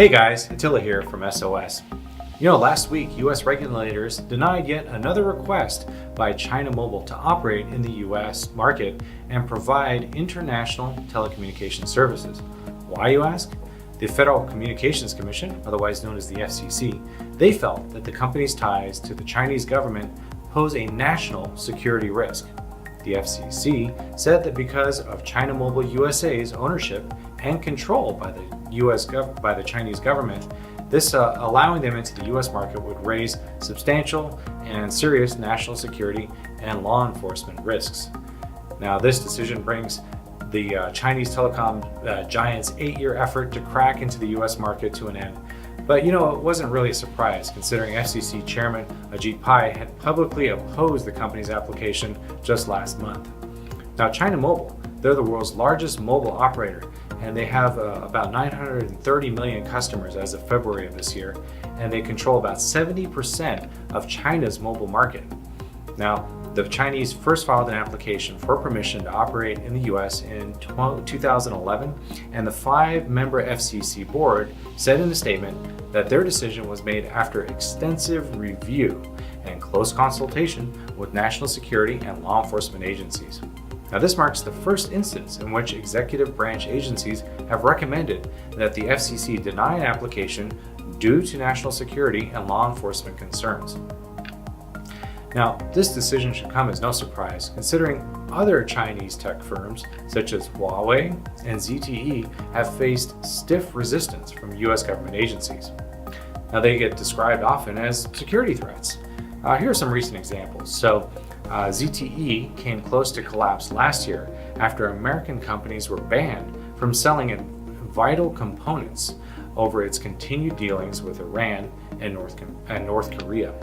Hey guys, Attila here from SOS. Last week, US regulators denied yet another request by China Mobile to operate in the US market and provide international telecommunications services. Why, you ask? The Federal Communications Commission, otherwise known as the FCC, they felt that the company's ties to the Chinese government pose a national security risk. The FCC said that because of China Mobile USA's ownership and control by the Chinese government, this allowing them into the US market would raise substantial and serious national security and law enforcement risks. Now, this decision brings the Chinese telecom giant's 8-year effort to crack into the US market to an end. But it wasn't really a surprise, considering FCC Chairman Ajit Pai had publicly opposed the company's application just last month. Now, China Mobile, they're the world's largest mobile operator, and they have about 930 million customers as of February of this year, and they control about 70% of China's mobile market. Now, the Chinese first filed an application for permission to operate in the US in 2011, and the 5-member FCC board said in a statement that their decision was made after extensive review and close consultation with national security and law enforcement agencies. Now, this marks the first instance in which executive branch agencies have recommended that the FCC deny an application due to national security and law enforcement concerns. Now, this decision should come as no surprise, considering other Chinese tech firms such as Huawei and ZTE have faced stiff resistance from US government agencies. Now, they get described often as security threats. Here are some recent examples. ZTE came close to collapse last year after American companies were banned from selling it vital components over its continued dealings with Iran and North Korea.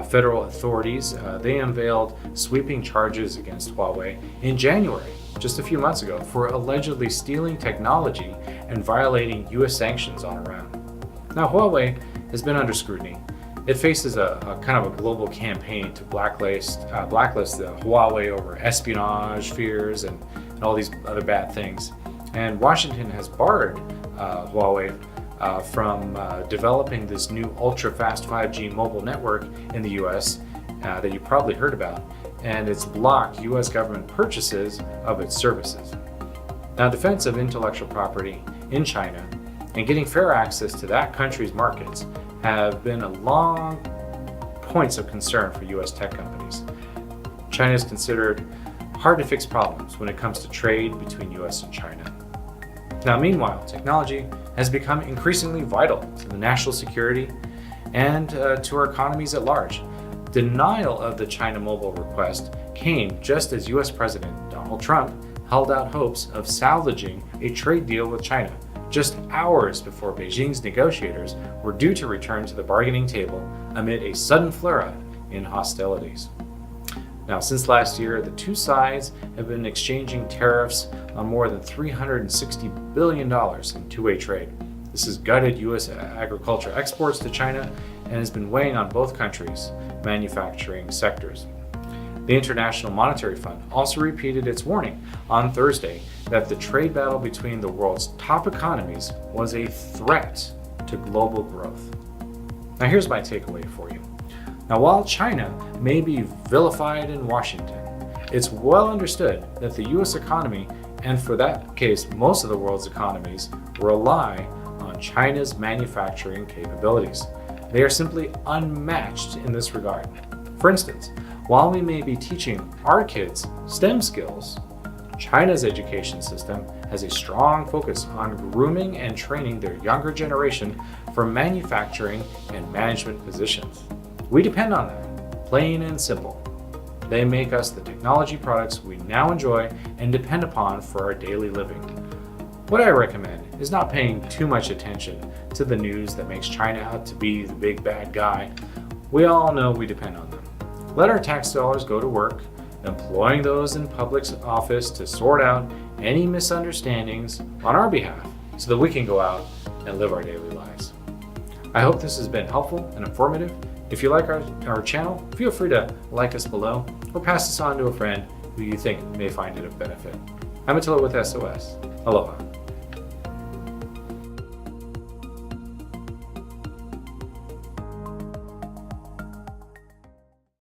Federal authorities, they unveiled sweeping charges against Huawei in January, just a few months ago, for allegedly stealing technology and violating US sanctions on Iran. Now, Huawei has been under scrutiny. It faces a kind of a global campaign to blacklist Huawei over espionage fears and all these other bad things. And Washington has barred Huawei from developing this new ultra-fast 5G mobile network in the US that you probably heard about, and it's blocked US government purchases of its services. Now, defense of intellectual property in China and getting fair access to that country's markets have been long points of concern for US tech companies. China is considered hard to fix problems when it comes to trade between US and China. Now, meanwhile, technology has become increasingly vital to the national security and to our economies at large. Denial of the China Mobile request came just as US President Donald Trump held out hopes of salvaging a trade deal with China, just hours before Beijing's negotiators were due to return to the bargaining table amid a sudden flare-up in hostilities. Now, since last year, the two sides have been exchanging tariffs on more than $360 billion in two-way trade. This has gutted US agriculture exports to China and has been weighing on both countries' manufacturing sectors. The International Monetary Fund also repeated its warning on Thursday that the trade battle between the world's top economies was a threat to global growth. Now, here's my takeaway for you. Now, while China may be vilified in Washington, it's well understood that the US economy, and for that case, most of the world's economies, rely on China's manufacturing capabilities. They are simply unmatched in this regard. For instance, while we may be teaching our kids STEM skills, China's education system has a strong focus on grooming and training their younger generation for manufacturing and management positions. We depend on them, plain and simple. They make us the technology products we now enjoy and depend upon for our daily living. What I recommend is not paying too much attention to the news that makes China out to be the big bad guy. We all know we depend on them. Let our tax dollars go to work, employing those in public office to sort out any misunderstandings on our behalf so that we can go out and live our daily lives. I hope this has been helpful and informative. If you like our channel, feel free to like us below or pass this on to a friend who you think may find it of benefit. I'm Attila with SOS. Aloha.